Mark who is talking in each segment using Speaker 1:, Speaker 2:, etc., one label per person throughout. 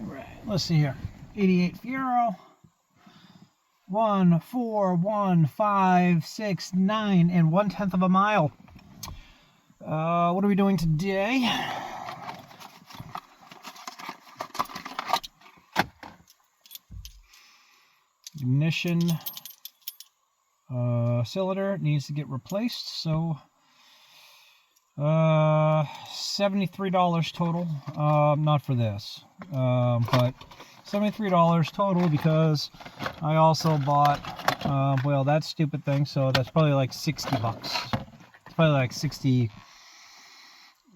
Speaker 1: Right, let's see here. 88 Fiero. 1, 4, 1, 5, 6, 9, and 1/10 of a mile. What are we doing today? Ignition cylinder needs to get replaced, so $73 total. Not for this, but $73 total because I also bought well, that stupid thing, so that's probably like 60 bucks. It's probably like 60.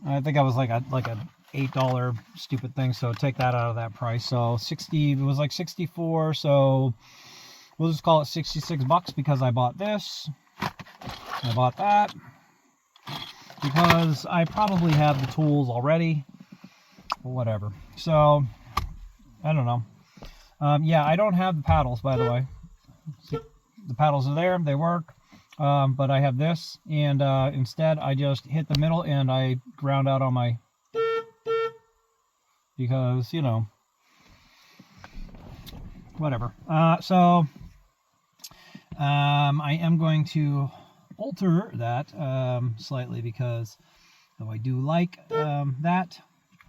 Speaker 1: I think I was like a $8 stupid thing, so take that out of that price. So 60, it was like 64, so we'll just call it 66 bucks because I bought this. I bought that because I probably have the tools already. Whatever. So I don't know. Yeah, I don't have the paddles, by the way. See, the paddles are there, they work. But I have this, and instead I just hit the middle and I ground out on my, because, you know, whatever. So I am going to alter that slightly because though I do like that,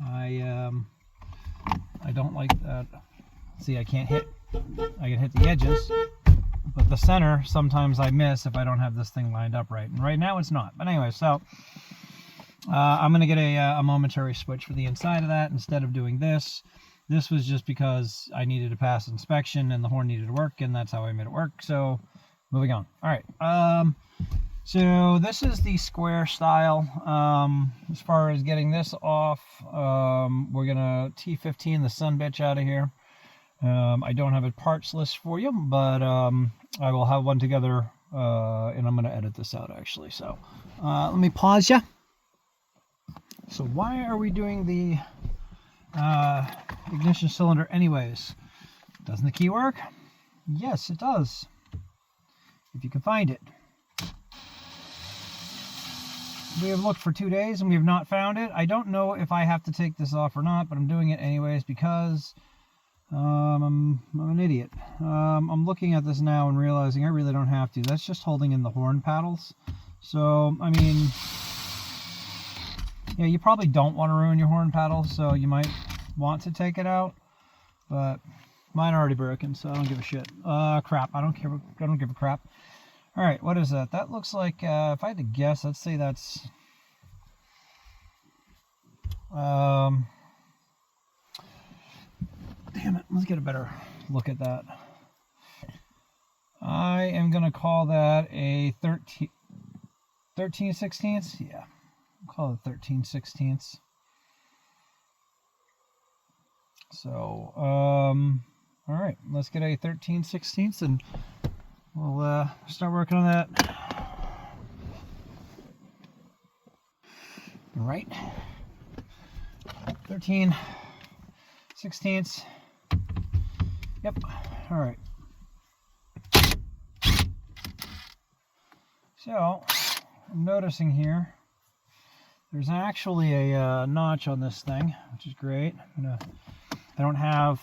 Speaker 1: I don't like that. See, I can hit the edges, but the center sometimes I miss if I don't have this thing lined up right, and right now it's not. But anyway, so I'm gonna get a momentary switch for the inside of that instead of doing this. This was just because I needed to pass inspection and the horn needed to work, and that's how I made it work. So moving on. All right, so this is the square style. As far as getting this off, we're gonna T15 the son bitch out of here. I don't have a parts list for you, but I will have one together, and I'm going to edit this out actually. So let me pause you. So why are we doing the ignition cylinder anyways? Doesn't the key work? Yes, it does. If you can find it. We have looked for 2 days and we have not found it. I don't know if I have to take this off or not, but I'm doing it anyways because I'm an idiot. I'm looking at this now and realizing I really don't have to. That's just holding in the horn paddles. So, I mean, yeah, you probably don't want to ruin your horn paddles, so you might want to take it out. But mine are already broken, so I don't give a shit. Crap. I don't care. I don't give a crap. All right, what is that? That looks like, if I had to guess, let's say that's damn it, let's get a better look at that. I am going to call that a 13/16. Yeah, I'll call it 13/16. So, all right, let's get a 13/16 and we'll start working on that. All right, 13/16. Yep. All right. So I'm noticing here there's actually a notch on this thing, which is great. I don't have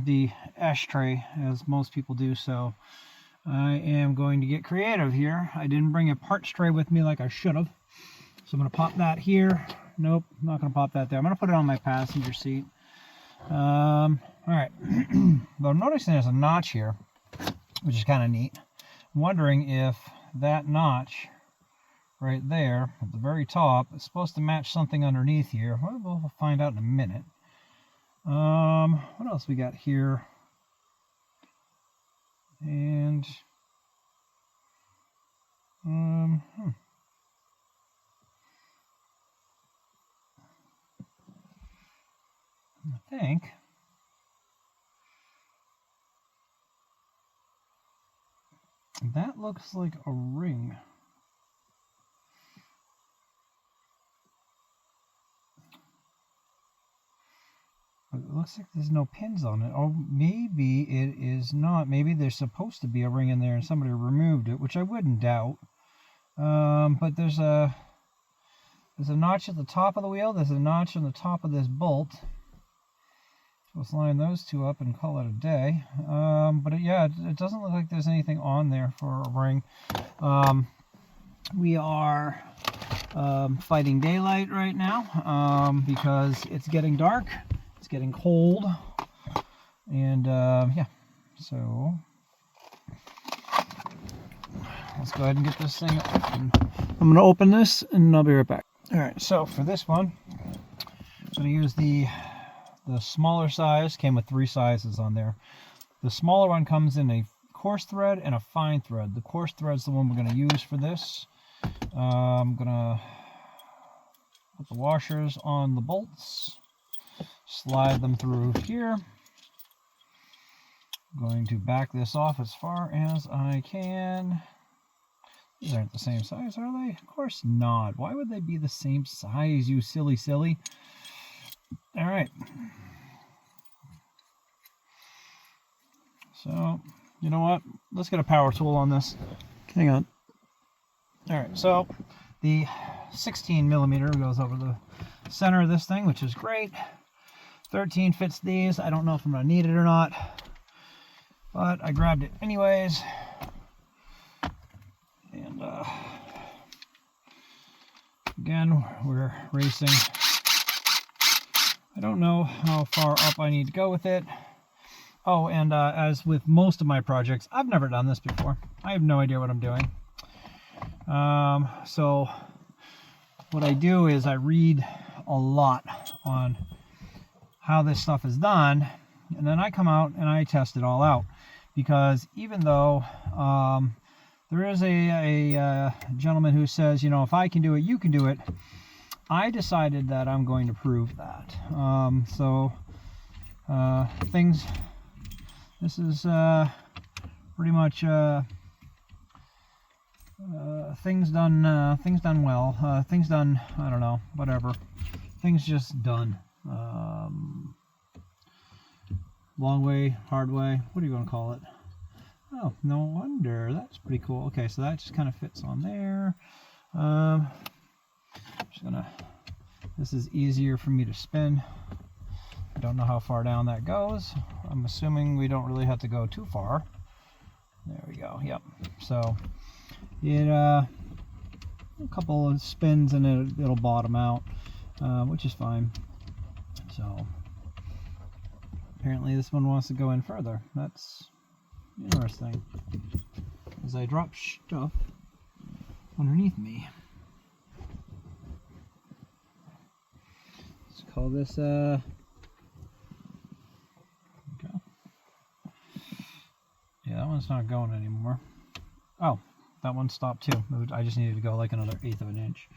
Speaker 1: the ashtray as most people do, so I am going to get creative here. I didn't bring a parts tray with me like I should have, so I'm going to pop that here. Nope, I'm not going to pop that there. I'm going to put it on my passenger seat. All right, but I'm noticing there's a notch here, which is kind of neat. I'm wondering if that notch right there at the very top is supposed to match something underneath here. Well, we'll find out in a minute. What else we got here? And I think that looks like a ring. But it looks like there's no pins on it. Or maybe it is not. Maybe there's supposed to be a ring in there and somebody removed it, which I wouldn't doubt. But there's a notch at the top of the wheel. There's a notch on the top of this bolt. So let's line those two up and call it a day. But yeah, it doesn't look like there's anything on there for a ring. We are fighting daylight right now because it's getting dark, it's getting cold, and yeah, so let's go ahead and get this thing open. I'm going to open this and I'll be right back. Alright, so for this one, I'm going to use the smaller size. Came with 3 sizes on there. The smaller one comes in a coarse thread and a fine thread. The coarse thread is the one we're going to use for this. I'm going to put the washers on the bolts, slide them through here. I'm going to back this off as far as I can. These aren't the same size, are they? Of course not. Why would they be the same size, you silly? All right. So, you know what? Let's get a power tool on this. Hang on. All right, so the 16 millimeter goes over the center of this thing, which is great. 13 fits these. I don't know if I'm going to need it or not, but I grabbed it anyways. And again, we're racing. I don't know how far up I need to go with it. Oh, and as with most of my projects, I've never done this before. I have no idea what I'm doing. So what I do is I read a lot on how this stuff is done, and then I come out and I test it all out. Because even though there is a gentleman who says, you know, if I can do it, you can do it, I decided that I'm going to prove that. This is pretty much things done well. Things done, I don't know, whatever. Things just done. Long way, hard way, what are you going to call it? Oh, no wonder. That's pretty cool. Okay, so that just kind of fits on there. Just gonna, this is easier for me to spin. I don't know how far down that goes. I'm assuming we don't really have to go too far. There we go. Yep. So it a couple of spins and it'll bottom out, which is fine. So apparently this one wants to go in further. That's interesting, as I drop stuff underneath me. Let's call this okay. Yeah, that one's not going anymore. Oh, that one stopped too. I just needed to go like another 1/8 of an inch.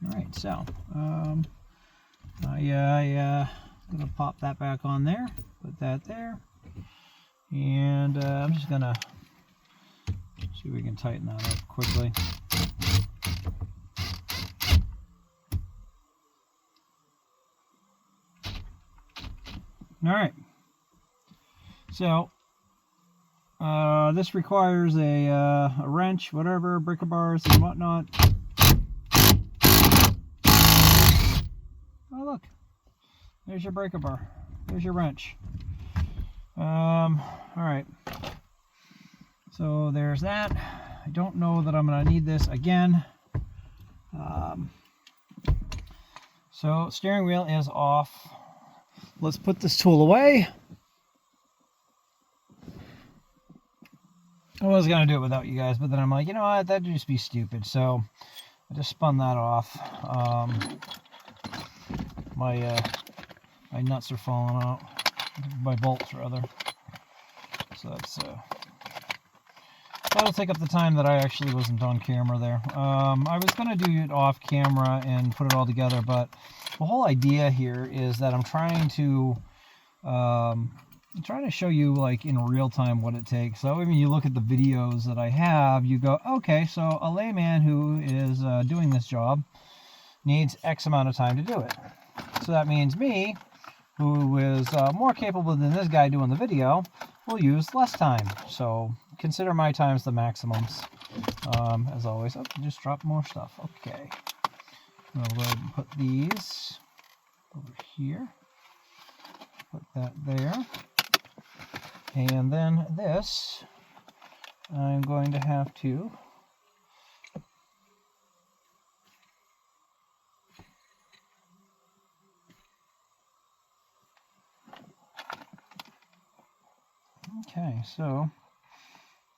Speaker 1: All right, so I'm gonna pop that back on there, put that there, and I'm just gonna see if we can tighten that up quickly. All right, so this requires a wrench, whatever, breaker bars and whatnot. Oh look, there's your breaker bar, there's your wrench. All right, so there's that. I don't know that I'm going to need this again. So steering wheel is off. Let's put this tool away. I was going to do it without you guys, but then I'm like, you know what, that'd just be stupid. So I just spun that off. My nuts are falling out. My bolts, rather. So that's that'll take up the time that I actually wasn't on camera there. I was going to do it off camera and put it all together, but the whole idea here is that I'm trying to show you like in real time what it takes. So when you look at the videos that I have, you go, okay, so a layman who is doing this job needs X amount of time to do it. So that means me, who is more capable than this guy doing the video, will use less time. So consider my times the maximums. As always, oh, just drop more stuff. Okay. I'll go ahead and put these over here. put that there. And then this, I'm going to have to okay, so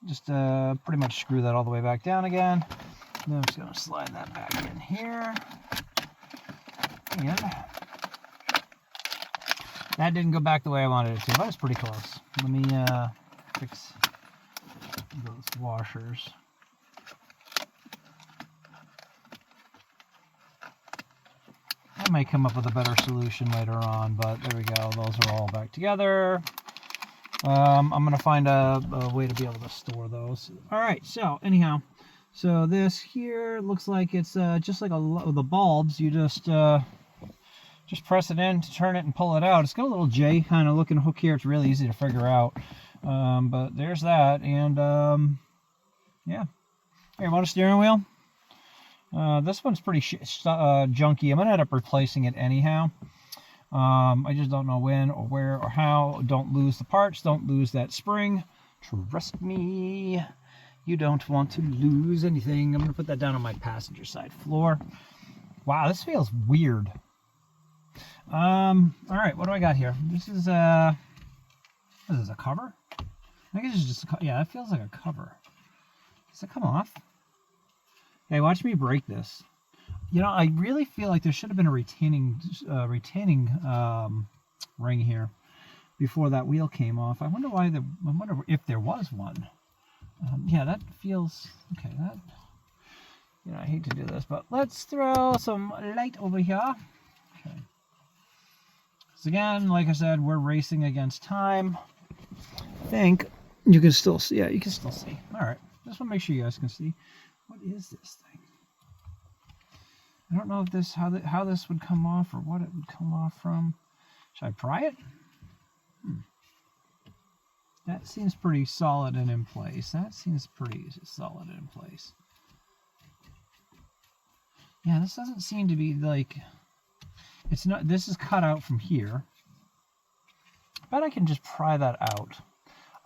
Speaker 1: just pretty much screw that all the way back down again. Then I'm just going to slide that back in here. And that didn't go back the way I wanted it to, but it's pretty close. Let me fix those washers. I might come up with a better solution later on, but there we go. Those are all back together. I'm going to find a way to be able to store those. All right, so anyhow, so this here looks like it's just like the bulbs. You just press it in to turn it and pull it out. It's got a little J kind of looking hook here. It's really easy to figure out. But there's that, and yeah. Here, want a steering wheel? This one's pretty junky. I'm gonna end up replacing it anyhow. I just don't know when or where or how. Don't lose the parts. Don't lose that spring. Trust me, you don't want to lose anything. I'm gonna put that down on my passenger side floor. Wow, this feels weird. All right, what do I got here? This is what is this, a cover? I think it's just yeah, it feels like a cover. Does it come off? Okay, watch me break this. You know, I really feel like there should have been a retaining ring here before that wheel came off. I wonder why. I wonder if there was one. Yeah, that feels okay. That, you know, I hate to do this, but let's throw some light over here. Okay. So again, like I said, we're racing against time. I think you can still see. Yeah, you can still see. All right, just want to make sure you guys can see. What is this thing? I don't know if this how this would come off or what it would come off from. Should I pry it? That seems pretty solid and in place. That seems pretty solid and in place. Yeah, this doesn't seem to be like it's not. This is cut out from here. I bet I can just pry that out.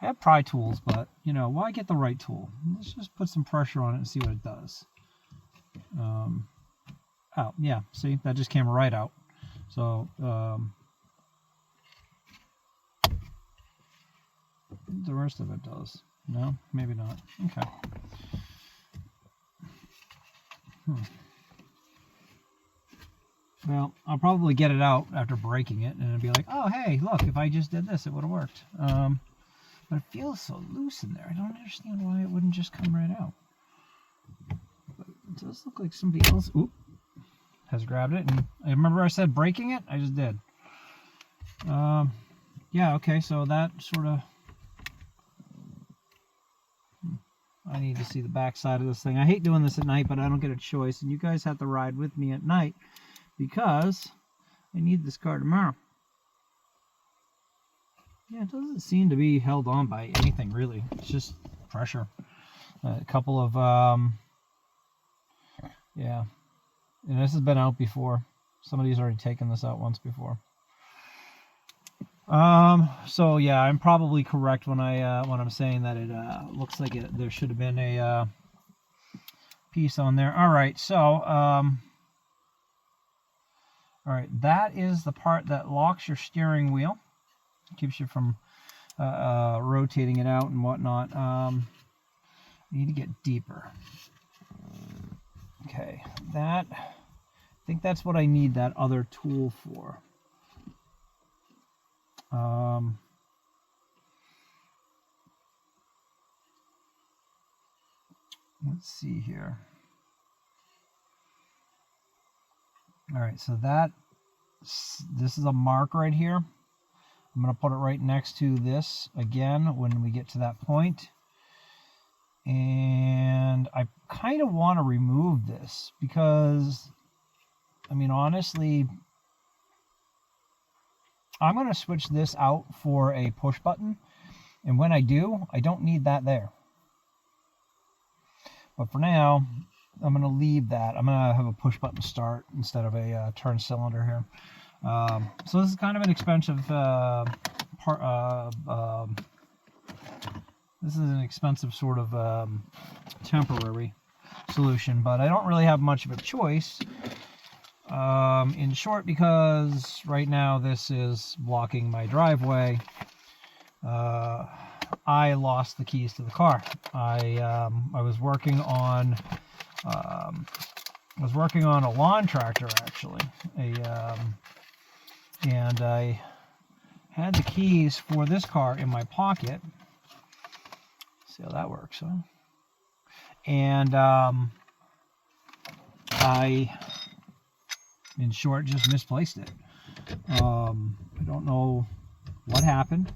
Speaker 1: I have pry tools, but you know, why get the right tool? Let's just put some pressure on it and see what it does. Oh, yeah, see, that just came right out. So, the rest of it does. No, maybe not. Okay. Well, I'll probably get it out after breaking it, and it'll be like, oh, hey, look, if I just did this, it would have worked. But it feels so loose in there. I don't understand why it wouldn't just come right out. But it does look like somebody else has grabbed it. And I remember I said breaking it? I just did. Yeah, okay, so that sort of... I need to see the back side of this thing. I hate doing this at night, but I don't get a choice. And you guys have to ride with me at night because I need this car tomorrow. Yeah, it doesn't seem to be held on by anything, really. It's just pressure. A couple of, yeah. And this has been out before. Somebody's already taken this out once before. So yeah, I'm probably correct when I'm saying that it looks like there should have been a piece on there. All right, so all right, that is the part that locks your steering wheel, keeps you from rotating it out and whatnot. You need to get deeper. Okay, I think that's what I need that other tool for. Let's see here. All right, so this is a mark right here. I'm going to put it right next to this again when we get to that point. And I kind of want to remove this because, I mean, honestly, I'm going to switch this out for a push button. And when I do, I don't need that there. But for now, I'm going to leave that. I'm going to have a push button start instead of a turn cylinder here. So this is kind of an expensive this is an expensive sort of temporary solution, but I don't really have much of a choice. In short, because right now this is blocking my driveway. I lost the keys to the car. I was working on a lawn tractor actually, and I had the keys for this car in my pocket. See how that works, huh? And I, in short, just misplaced it. I don't know what happened.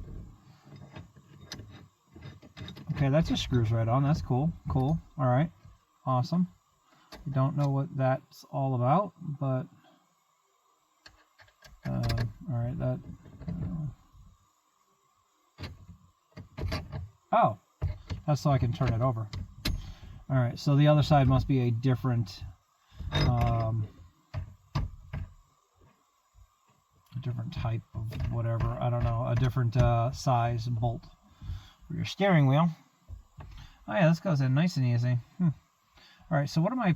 Speaker 1: Okay, that just screws right on. That's cool. Cool. All right. Awesome. I don't know what that's all about, but all right. That. Oh, that's so I can turn it over. All right. So the other side must be a different type of whatever. I don't know. A different size bolt for your steering wheel. Oh yeah, this goes in nice and easy. All right, so what am I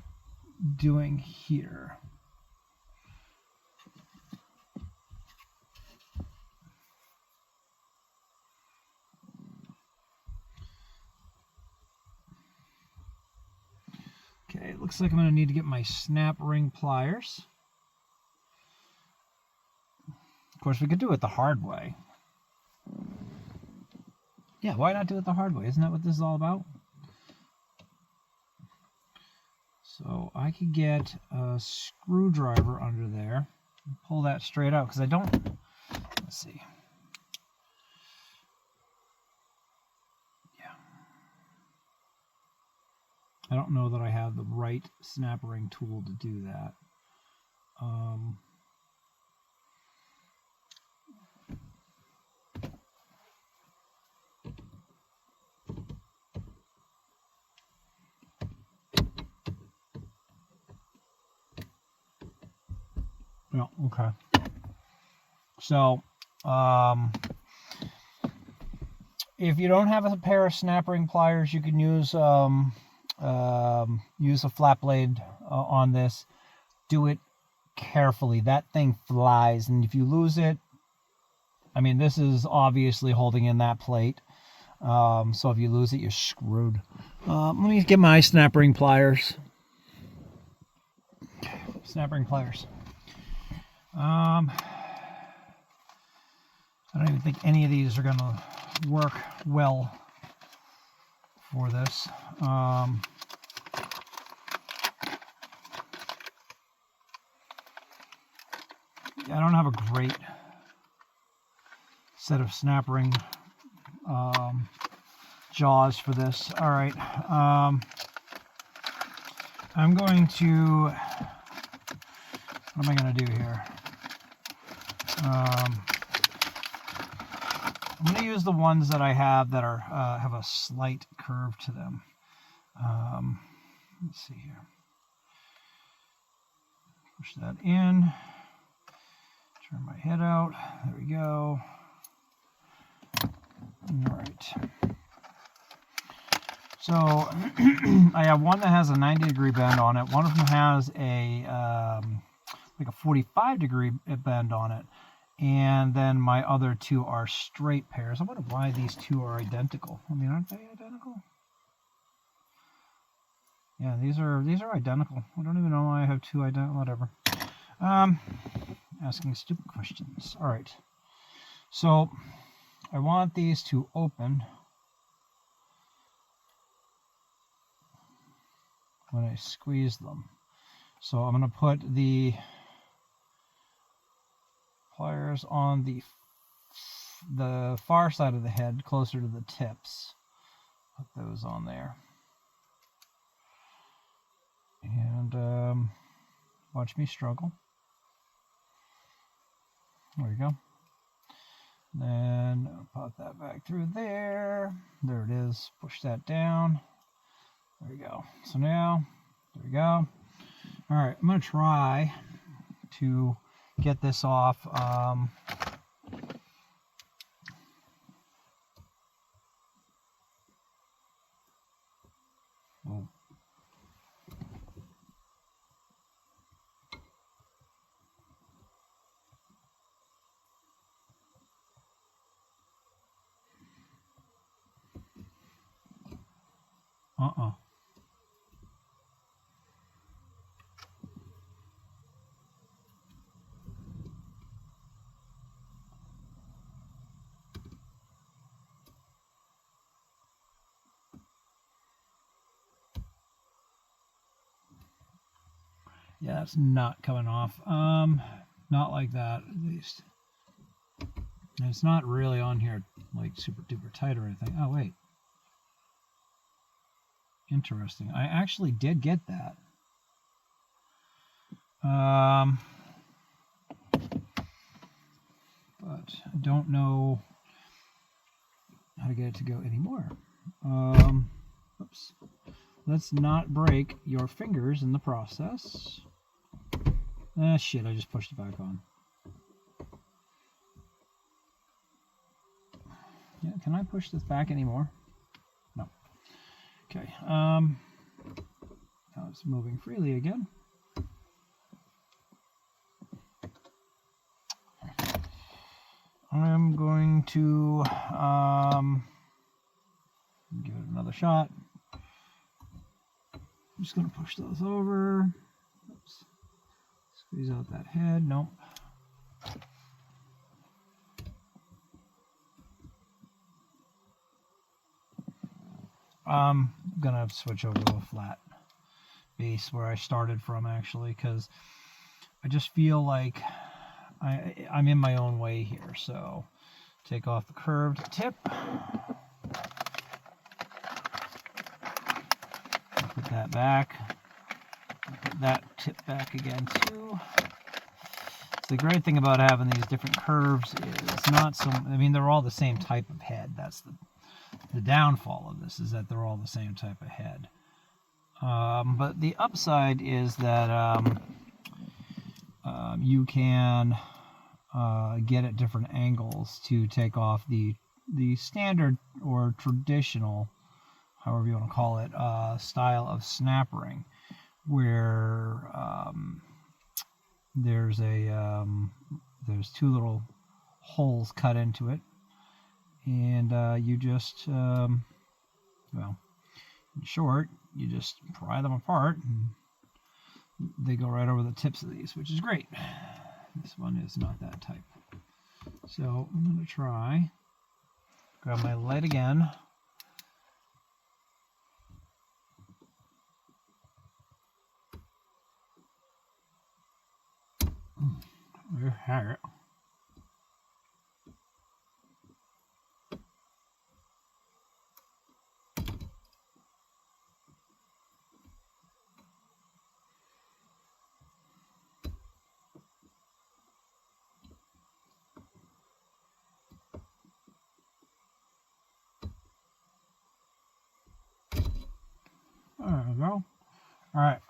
Speaker 1: doing here? Okay, it looks like I'm going to need to get my snap ring pliers. Of course, we could do it the hard way. Yeah, why not do it the hard way? Isn't that what this is all about? So I could get a screwdriver under there and pull that straight out, because I don't, let's see. Yeah. I don't know that I have the right snap ring tool to do that. Yeah, okay. So, if you don't have a pair of snap ring pliers, you can use a flat blade on this. Do it carefully. That thing flies, and if you lose it, I mean, this is obviously holding in that plate. So if you lose it, you're screwed. Let me get my snap ring pliers. Snap ring pliers. I don't even think any of these are going to work well for this. I don't have a great set of snap ring jaws for this. All right. I'm going to, what am I going to do here? I'm going to use the ones that I have that are have a slight curve to them. Let's see here. Push that in. Turn my head out. There we go. All right. So I have one that has a 90-degree bend on it. One of them has a like a 45-degree bend on it. And then my other two are straight pairs. I wonder why these two are identical. I mean, aren't they identical? Yeah, these are identical. I don't even know why I have two identical. Whatever. Asking stupid questions. All right. So I want these to open when I squeeze them. So I'm going to put the pliers on the far side of the head, closer to the tips. Put those on there. And watch me struggle. There we go. Then pop that back through there. There it is. Push that down. There we go. So now, there we go. All right, I'm going to try to get this off. Oh. Yeah, it's not coming off. Not like that, at least. And it's not really on here like super duper tight or anything. Oh, wait. Interesting. I actually did get that. But I don't know how to get it to go anymore. Oops. Let's not break your fingers in the process. Ah, shit, I just pushed it back on. Yeah, can I push this back anymore? No. Okay, now it's moving freely again. I'm going to give it another shot. I'm just going to push those over. Oops. Squeeze out that head. Nope. I'm going to switch over to a flat base where I started from, actually, because I just feel like I'm in my own way here. So take off the curved tip. Put that back. Put that tip back again too. So the great thing about having these different curves is it's not so, I mean, they're all the same type of head. That's the downfall of this, is that they're all the same type of head. But the upside is that you can get at different angles to take off the standard or traditional, however you want to call it, style of snap ring, where there's two little holes cut into it, and you just well, in short, you just pry them apart and they go right over the tips of these, which is great. This one is not that type. So I'm going to try, grab my light again. There you have it. There we go. Alright.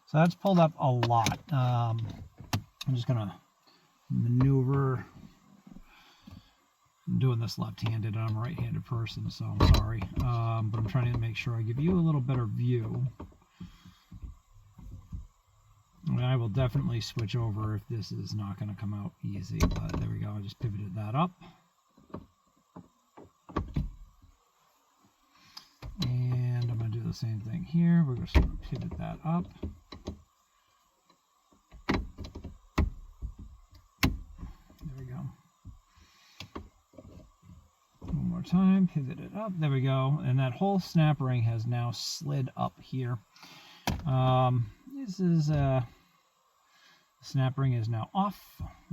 Speaker 1: So that's pulled up a lot. I'm just going to maneuver. I'm doing this left-handed, and I'm a right-handed person, so I'm sorry. But I'm trying to make sure I give you a little better view. I mean, I will definitely switch over if this is not going to come out easy, but there we go. I just pivoted that up. And I'm going to do the same thing here. We're just going to pivot that up. There we go. One more time, pivot it up. There we go. And that whole snap ring has now slid up here. This is the snap ring is now off.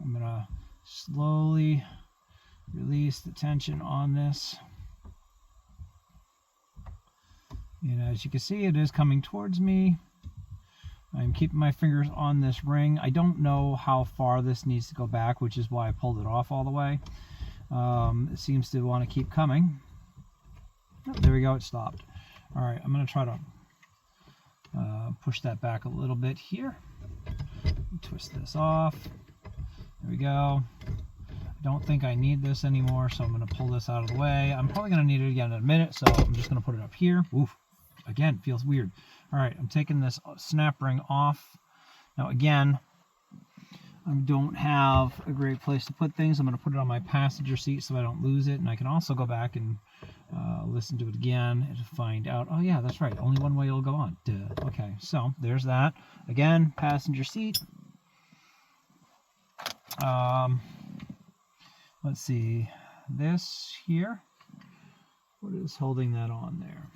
Speaker 1: I'm going to slowly release the tension on this. And as you can see, it is coming towards me. I'm keeping my fingers on this ring. I don't know how far this needs to go back, which is why I pulled it off all the way. It seems to want to keep coming. Oh, there we go, it stopped. All right, I'm going to try to push that back a little bit here. Twist this off. There we go. I don't think I need this anymore, so I'm going to pull this out of the way. I'm probably going to need it again in a minute, so I'm just going to put it up here. Oof. Again, feels weird. All right, I'm taking this snap ring off. Now again, I don't have a great place to put things. I'm going to put it on my passenger seat so I don't lose it, and I can also go back and listen to it again to find out. Oh yeah, that's right. Only one way it'll go on. Duh. Okay, so there's that. Again, passenger seat. Let's see. This here. What is holding that on there?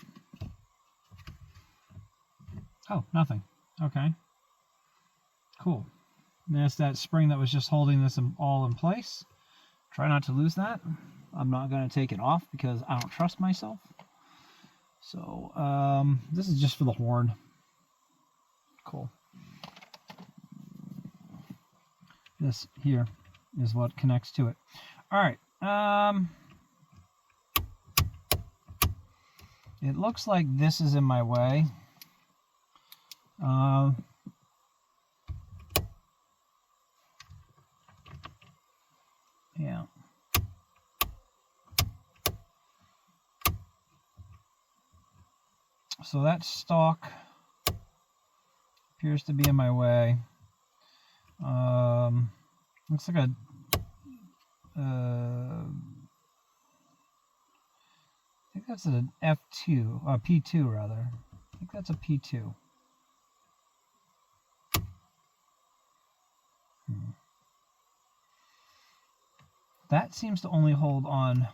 Speaker 1: Oh, nothing. Okay. Cool. And that's that spring that was just holding this all in place. Try not to lose that. I'm not going to take it off because I don't trust myself. So, this is just for the horn. Cool. This here is what connects to it. All right. It looks like this is in my way. Yeah. So that stalk appears to be in my way. Looks like I think that's an F2, P2 rather. I think that's a P2. That seems to only hold on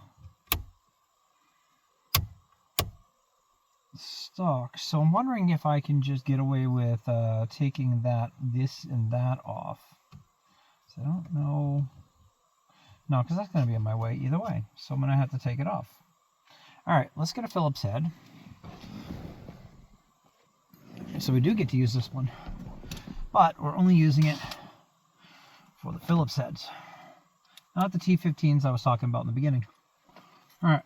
Speaker 1: stock, so I'm wondering if I can just get away with taking this and that off. So I don't know. No, because that's going to be in my way either way, so I'm going to have to take it off. All right, let's get a Phillips head. So we do get to use this one, but we're only using it for the Phillips heads, not the T15s I was talking about in the beginning. All right.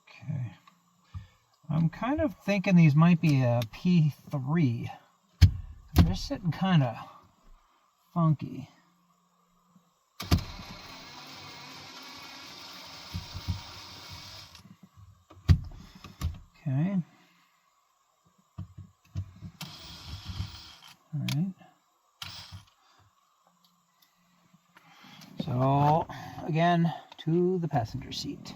Speaker 1: Okay. I'm kind of thinking these might be a P3. They're sitting kind of funky. Okay. All right. So, again, to the passenger seat.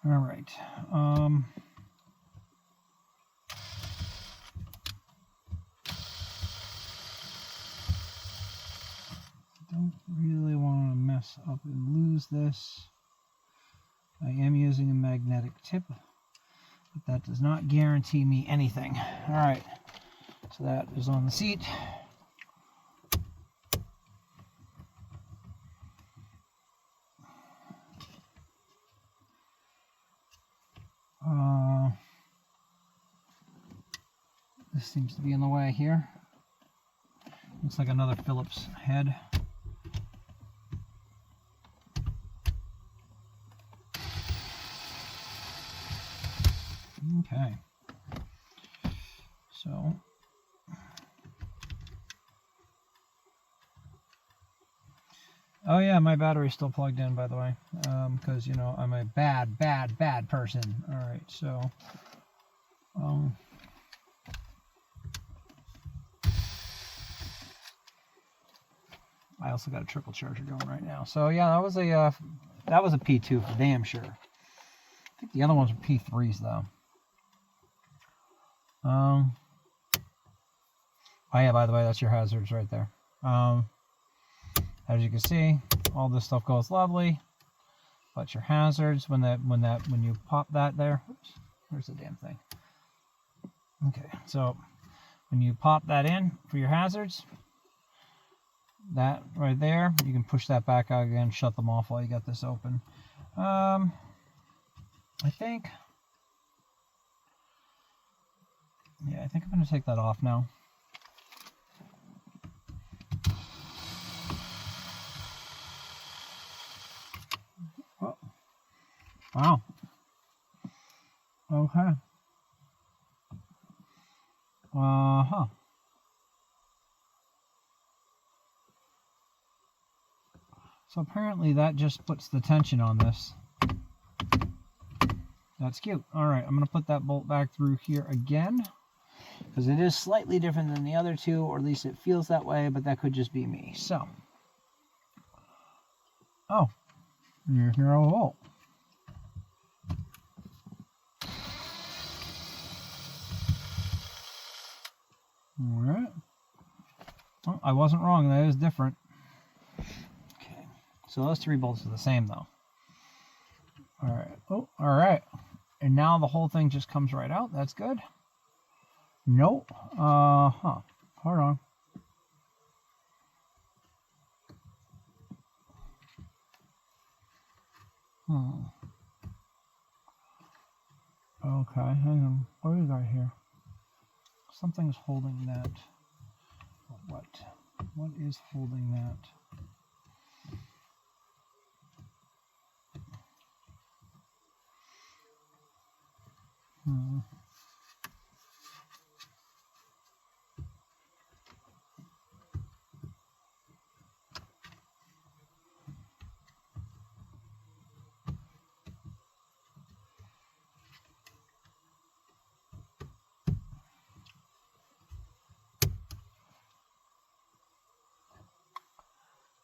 Speaker 1: All right. Don't really want to mess up and lose this. I am using a magnetic tip, but that does not guarantee me anything. All right. So that is on the seat. This seems to be in the way here. Looks like another Phillips head. Okay. So oh yeah, my battery's still plugged in, by the way, because you know I'm a bad person. All right, so I also got a trickle charger going right now. So yeah, that was a P2 for damn sure. I think the other ones were P3s though. Oh yeah, by the way, that's your hazards right there. As you can see, all this stuff goes lovely, but your hazards when you pop that there. Oops, where's the damn thing? Okay, so when you pop that in for your hazards, that right there, you can push that back out again, shut them off while you got this open. I think I'm going to take that off now. Wow. Okay. Uh-huh. So apparently that just puts the tension on this. That's cute. Alright, I'm going to put that bolt back through here again, because it is slightly different than the other two, or at least it feels that way, but that could just be me. So, oh, here's your old bolt. Alright. Oh, I wasn't wrong, that is different. Okay, so those 3 bolts are the same though. Alright, oh, alright. And now the whole thing just comes right out. That's good. Nope. Hold on. Okay, hang on. What do we got here? Something's holding that. What? What is holding that?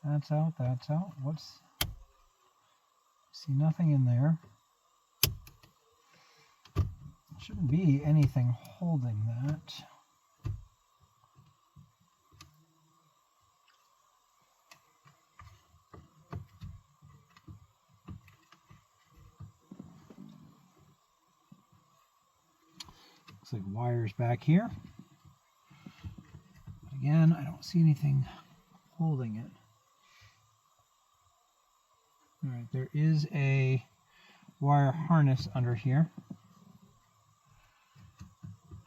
Speaker 1: That's out, that's out. What's... See nothing in there. Shouldn't be anything holding that. Looks like wires back here. Again, I don't see anything holding it. Alright, there is a wire harness under here.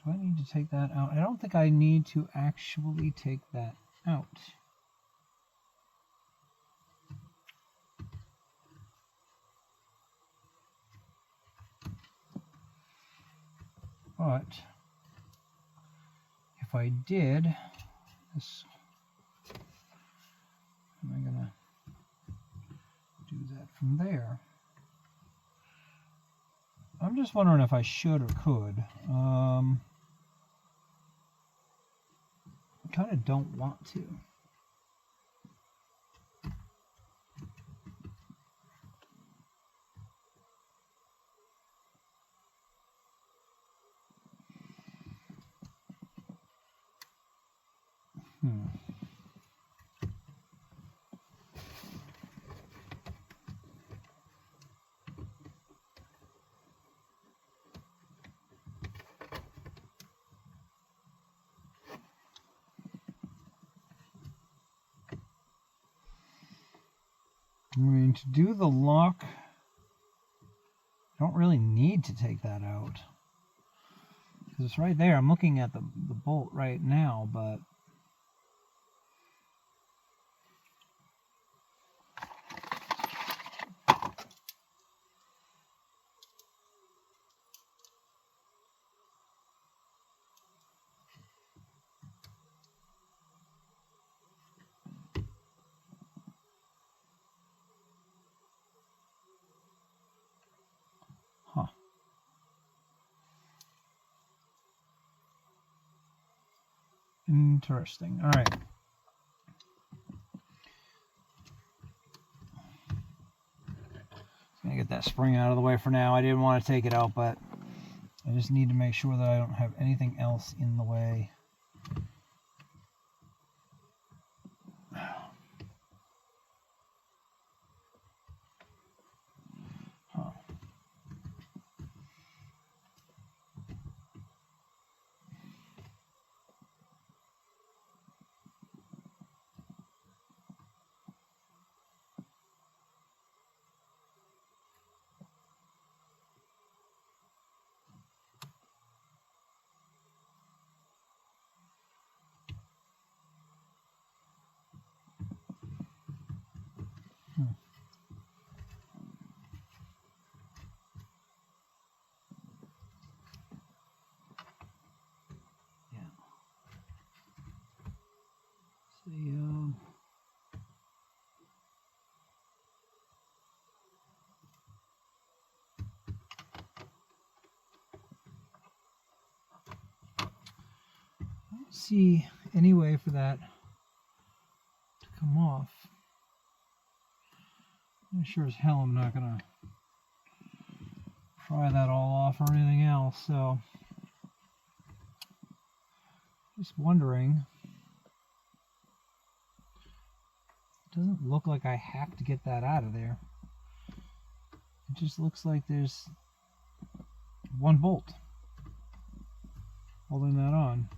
Speaker 1: Do I need to take that out? I don't think I need to actually take that out. But if I did, this, am I gonna do that from there? I'm just wondering if I should or could. I kind of don't want to. I mean, to do the lock, I don't really need to take that out. Because it's right there. I'm looking at the bolt right now, but... Huh. Interesting. All right. Gonna get that spring out of the way for now. I didn't want to take it out, but I just need to make sure that I don't have anything else in the way. Huh. see any way for that to come off. I'm sure as hell I'm not gonna pry that all off or anything else, so just wondering. It doesn't look like I have to get that out of there. It just looks like there's one bolt holding that on.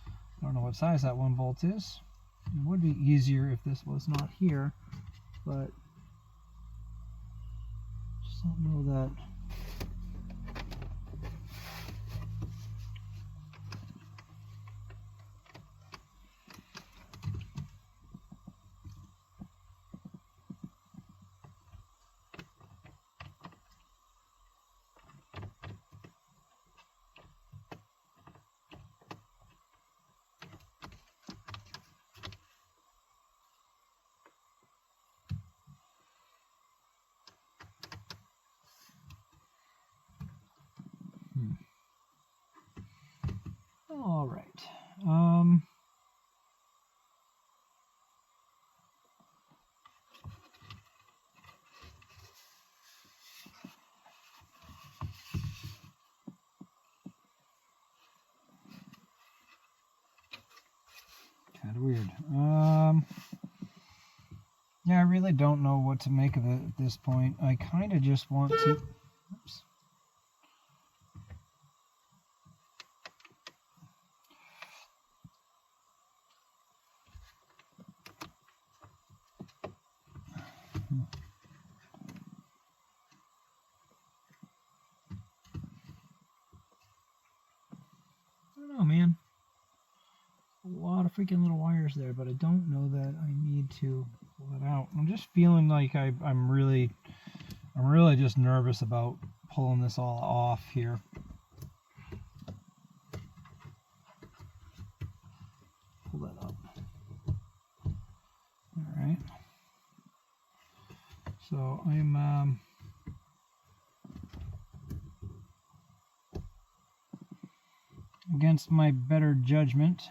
Speaker 1: I don't know what size that one bolt is. It would be easier if this was not here, but just don't know that. All right. Kind of weird. Yeah, I really don't know what to make of it at this point. I kind of just want to. Oops. I don't know, man. A lot of freaking little wires there, but I don't know that I need to pull it out. I'm just feeling like I'm really just nervous about pulling this all off here. Pull that up. All right. So I'm against my better judgment.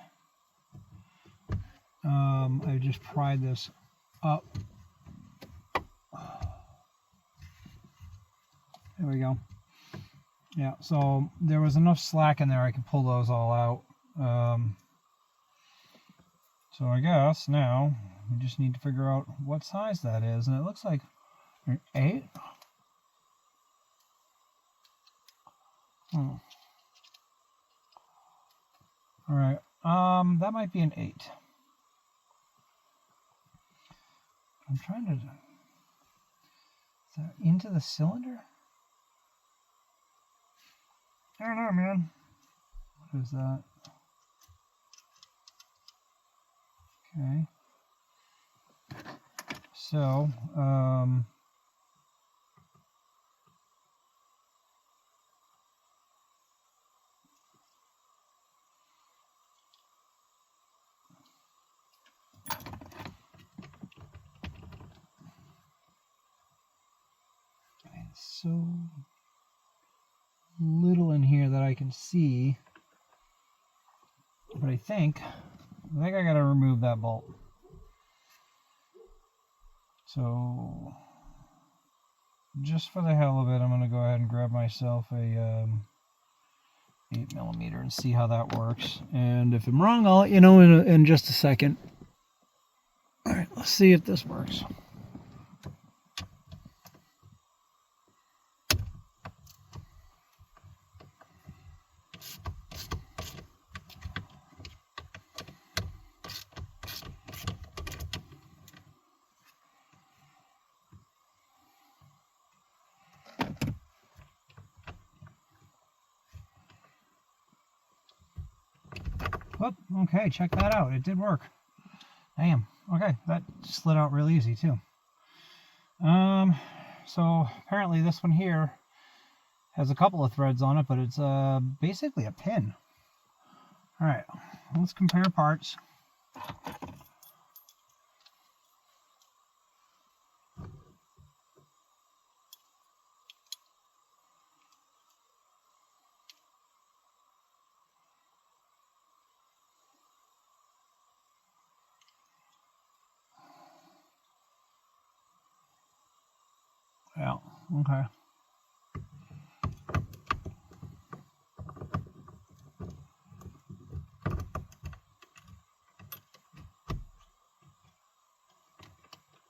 Speaker 1: I just pried this up. There we go. Yeah, so there was enough slack in there I could pull those all out. So I guess now we just need to figure out what size that is, and it looks like an 8. Oh. All right, that might be an 8. I'm trying to. Is that into the cylinder? I don't know, man. What is that? Okay. So, so little in here that I can see, but I think I gotta remove that bolt. So just for the hell of it, I'm gonna go ahead and grab myself a 8mm and see how that works. And if I'm wrong, I'll let you know in just a second. All right, let's see if this works. Oh, okay, check that out. It did work. Damn. Okay, that slid out real easy too. So apparently this one here has a couple of threads on it, but it's basically a pin. All right, let's compare parts. Yeah, okay.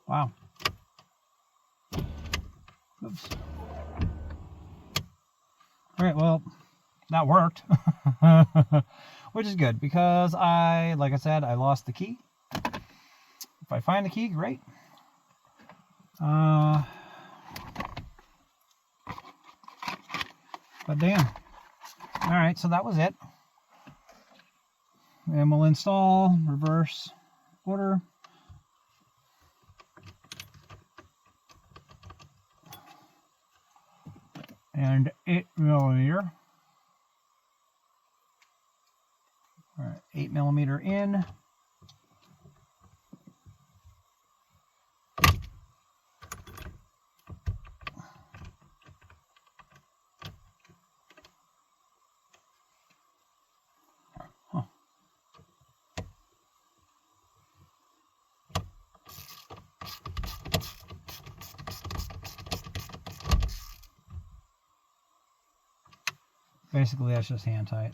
Speaker 1: Wow. Oops. All right, well, that worked. Which is good because like I said, I lost the key. If I find the key, great. But damn. All right, so that was it. And we'll install reverse order. And 8mm. All right, 8mm in. Huh. Basically, that's just hand tight.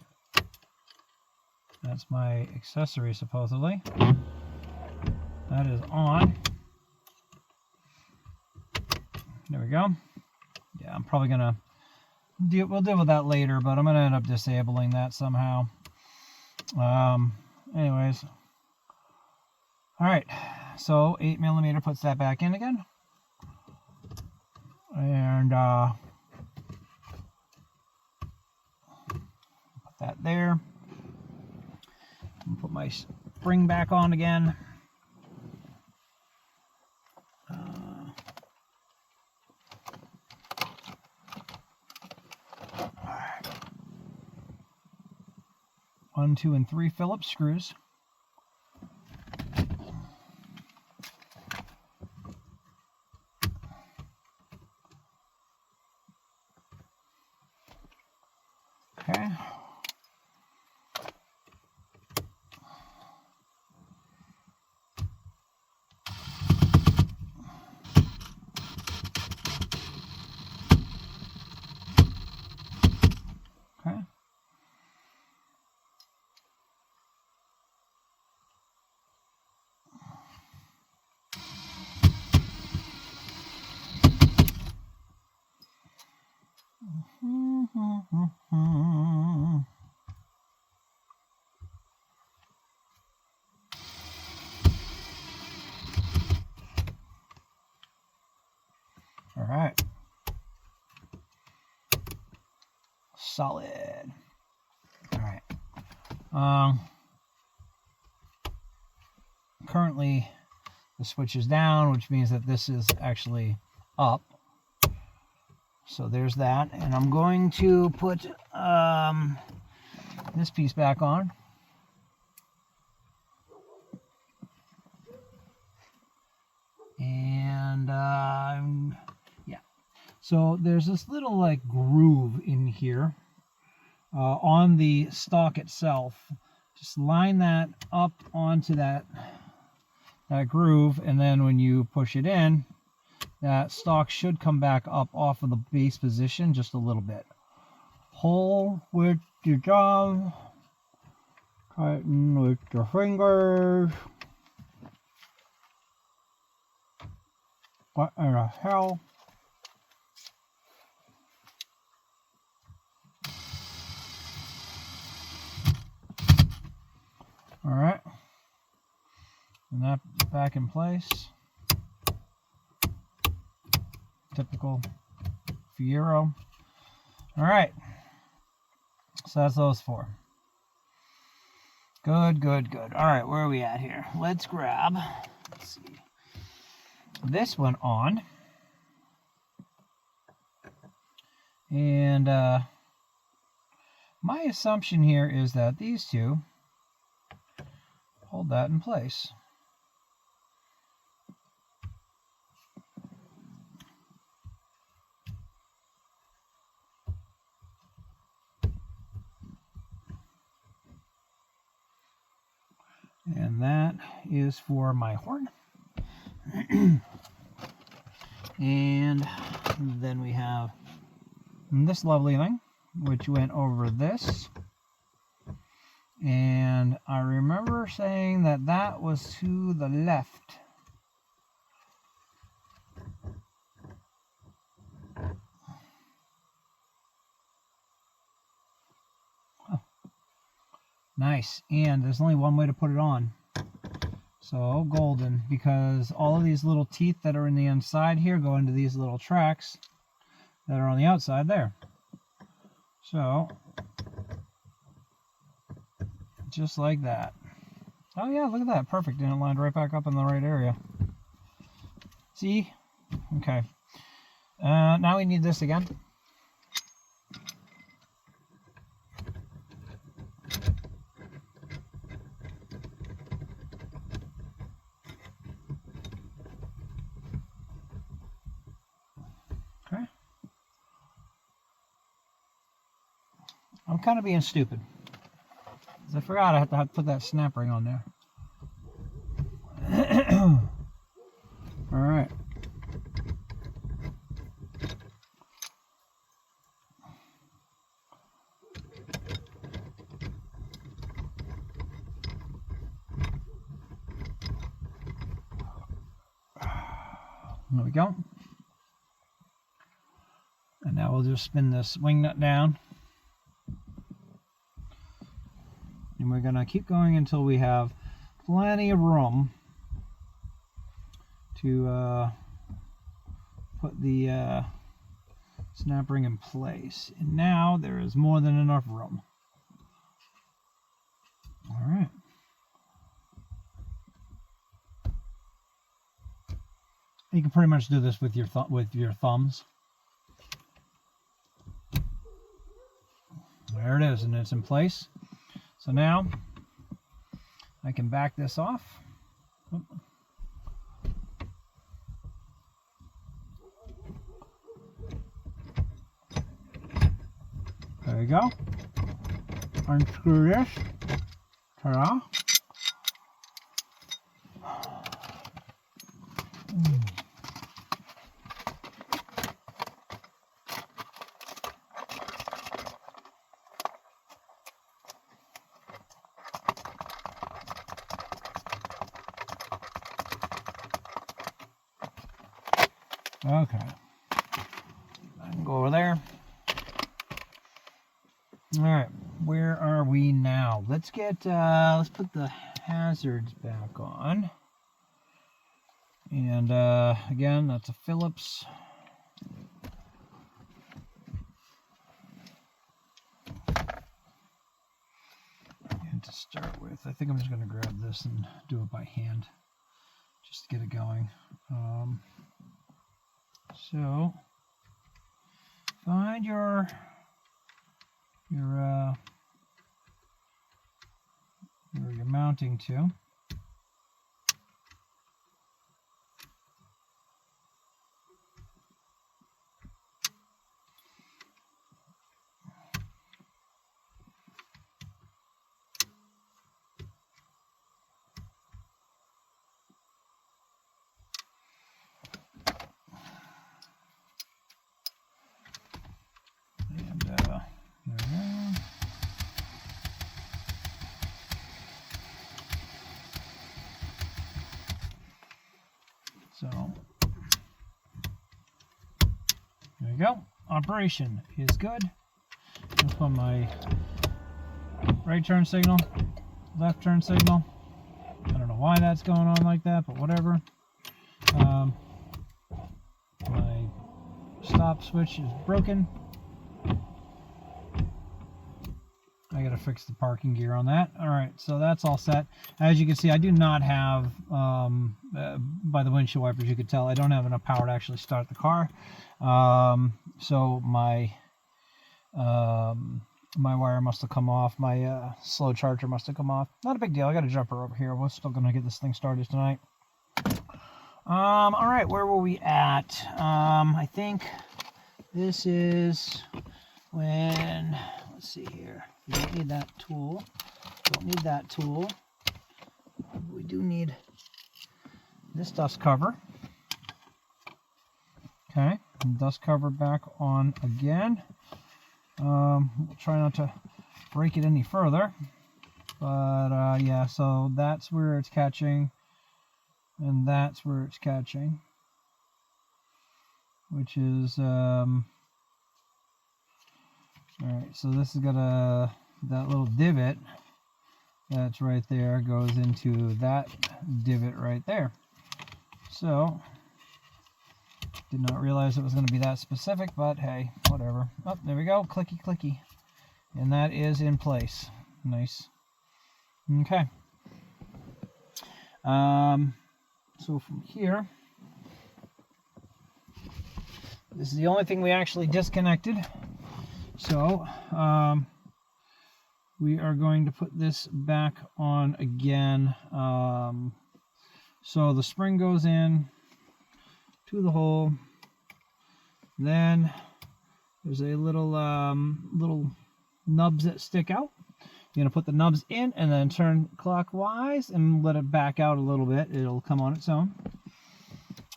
Speaker 1: That's my accessory, supposedly. That is on. There we go. Yeah, I'm probably gonna we'll deal with that later, but I'm gonna end up disabling that somehow. Anyways. All right, so 8mm puts that back in again. And put that there. Put my spring back on again. Alright. 1, 2, and 3 Phillips screws. Okay. Okay. All right. Solid. All right. Currently, the switch is down, which means that this is actually up. So there's that. And I'm going to put this piece back on. And yeah. So there's this little like groove in here on the stock itself. Just line that up onto that groove, and then when you push it in, that stock should come back up off of the base position just a little bit. Hold with your thumb, tighten with your fingers. What in the hell? All right, and that back in place. Typical Fiero. All right, so that's those four. Good, good, good. All right, where are we at here? Let's grab, let's see, this one on. And my assumption here is that these two hold that in place. And that is for my horn. And And then we have this lovely thing, which went over this. And I remember saying that that was to the left. Oh. Nice. And there's only one way to put it on. So golden, because all of these little teeth that are in the inside here go into these little tracks that are on the outside there. So just like that. Oh yeah, look at that. Perfect. And it lined right back up in the right area. See? Okay. Now we need this again. Okay. I'm kind of being stupid. I forgot I have to put that snap ring on there. All right. There we go. And now we'll just spin this wing nut down. And we're going to keep going until we have plenty of room to put the snap ring in place. And now there is more than enough room. All right. You can pretty much do this with your thumbs. There it is, and it's in place. So now I can back this off. There you go. Unscrew this. Ta-da. Okay, I can go over there. All right, where are we now? Let's get let's put the hazards back on. And again, that's a Phillips. And to start with, I think I'm just going to grab this and do it by hand, just to get it going. So find your where you're mounting to. So there you go. Operation is good. I'll put my right turn signal, left turn signal. I don't know why that's going on like that, but whatever. My stop switch is broken. I gotta fix the parking gear on that. All right, so that's all set. As you can see, I do not have, by the windshield wipers, you could tell I don't have enough power to actually start the car. So my my wire must have come off. My slow charger must have come off. Not a big deal. I got a jumper over here. We're still gonna get this thing started tonight. All right, where were we at? I think this is when, let's see here. We don't need that tool. Don't need that tool. We do need this dust cover. Okay, and dust cover back on again. We'll try not to break it any further. But yeah, so that's where it's catching, and that's where it's catching, which is all right. So this has got that little divot that's right there goes into that divot right there. So did not realize it was going to be that specific, but hey, whatever. Oh, there we go, clicky clicky, and that is in place. Nice. Okay. So from here, this is the only thing we actually disconnected. So we are going to put this back on again. So the spring goes in to the hole. Then there's a little nubs that stick out. You're going to put the nubs in and then turn clockwise and let it back out a little bit. It'll come on its own.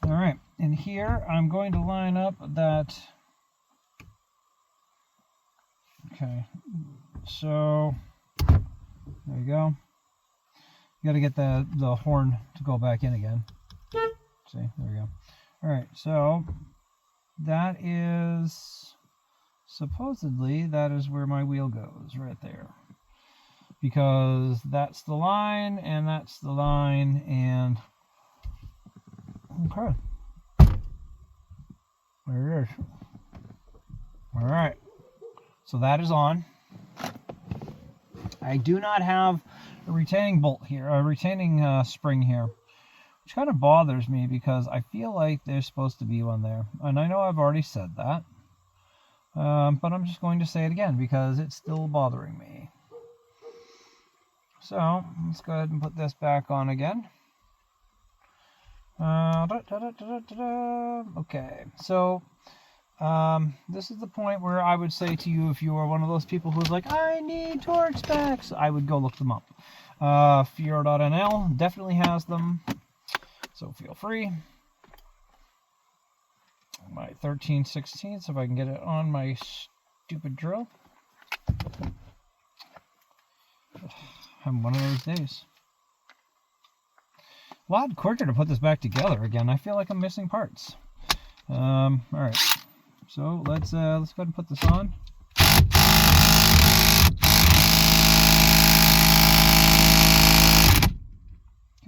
Speaker 1: All right, and here I'm going to line up that. Okay, so there you go. You got to get the horn to go back in again. See, there we go. All right, so that is supposedly that is where my wheel goes, right there. Because that's the line, and that's the line, and okay. There it is. All right. So that is on. I do not have a retaining bolt here, a retaining spring here, which kind of bothers me because I feel like there's supposed to be one there. And I know I've already said that, but I'm just going to say it again because it's still bothering me. So let's go ahead and put this back on again. Okay, so this is the point where I would say to you, if you are one of those people who's like, I need torque specs, I would go look them up. Fiero.nl definitely has them, so feel free. My 13/16, if I can get it on my stupid drill. I'm one of those days. A lot quicker to put this back together again. I feel like I'm missing parts. All right. So let's go ahead and put this on.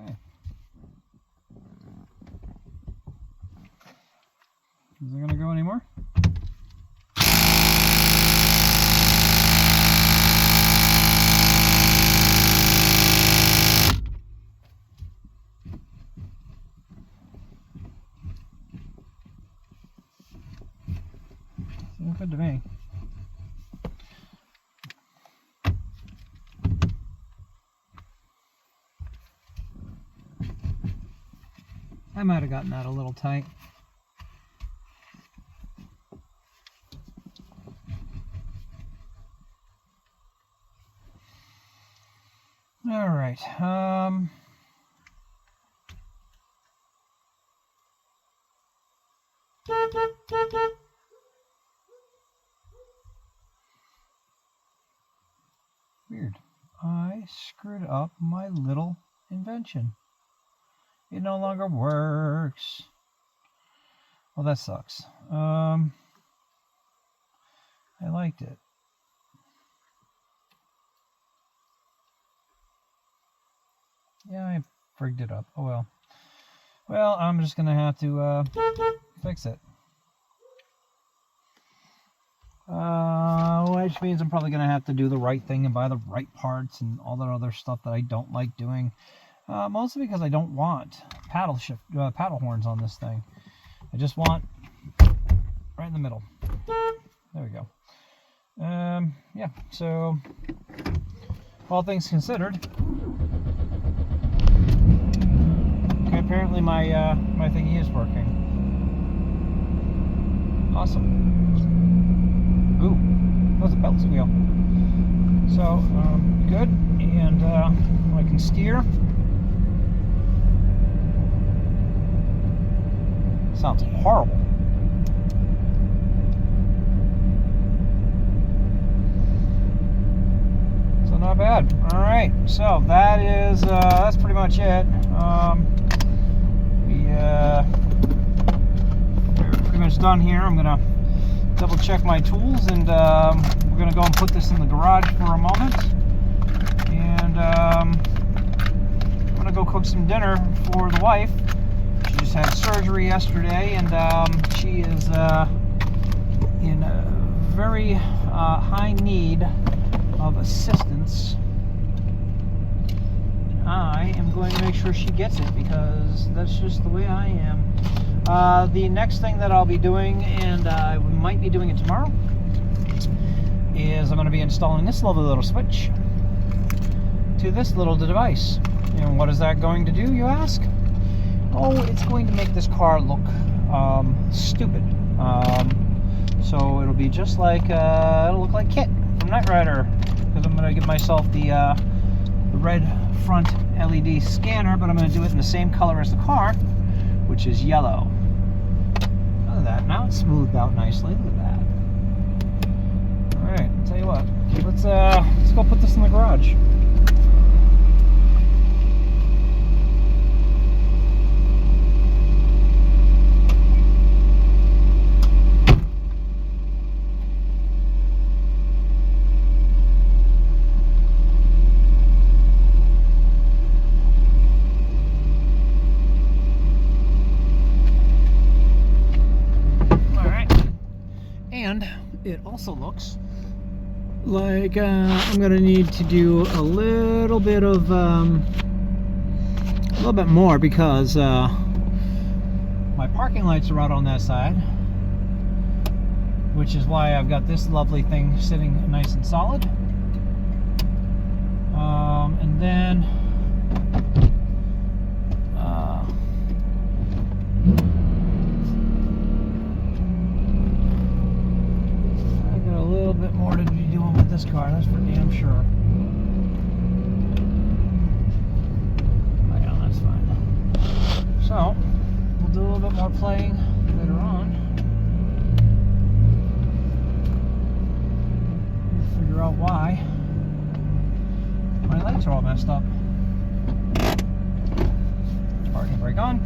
Speaker 1: Okay. Is it gonna go anymore? Seems good to me. I might have gotten that a little tight. All right. Weird. I screwed up my little invention. It no longer works. Well, that sucks. I liked it. Yeah, I frigged it up. Oh well. Well, I'm just gonna have to fix it. Which means I'm probably gonna have to do the right thing and buy the right parts and all that other stuff that I don't like doing. Mostly because I don't want paddle horns on this thing. I just want right in the middle. There we go. Yeah. So, all things considered, okay, apparently my my thingy is working. Awesome. Ooh, that was a belt squeal. So, good, and I can steer. Sounds horrible. so that is that's pretty much it. We're pretty much done here. I'm gonna double check my tools, and we're gonna go and put this in the garage for a moment, and I'm gonna go cook some dinner for the wife. She just had surgery yesterday, and she is in a very high need of assistance. I am going to make sure she gets it, because that's just the way I am. The next thing that I'll be doing, and I might be doing it tomorrow, is I'm going to be installing this lovely little switch to this little device. And what is that going to do, you ask? Oh, it's going to make this car look stupid. So it'll be just like, it'll look like Kit from Knight Rider, because I'm going to give myself the red front LED scanner, but I'm going to do it in the same color as the car, which is yellow. Look at that. Now it's smoothed out nicely. Look at that. All right, I'll tell you what. Let's go put this in the garage. And it also looks like I'm gonna need to do a little bit of more, because my parking lights are out on that side, which is why I've got this lovely thing sitting nice and solid. And then bit more to be doing with this car, that's for damn sure. Yeah, that's fine. So we'll do a little bit more playing later on. We'll figure out why my lights are all messed up. Parking brake on.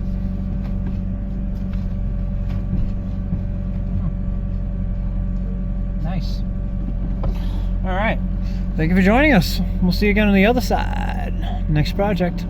Speaker 1: Nice. All right. Thank you for joining us. We'll see you again on the other side. Next project.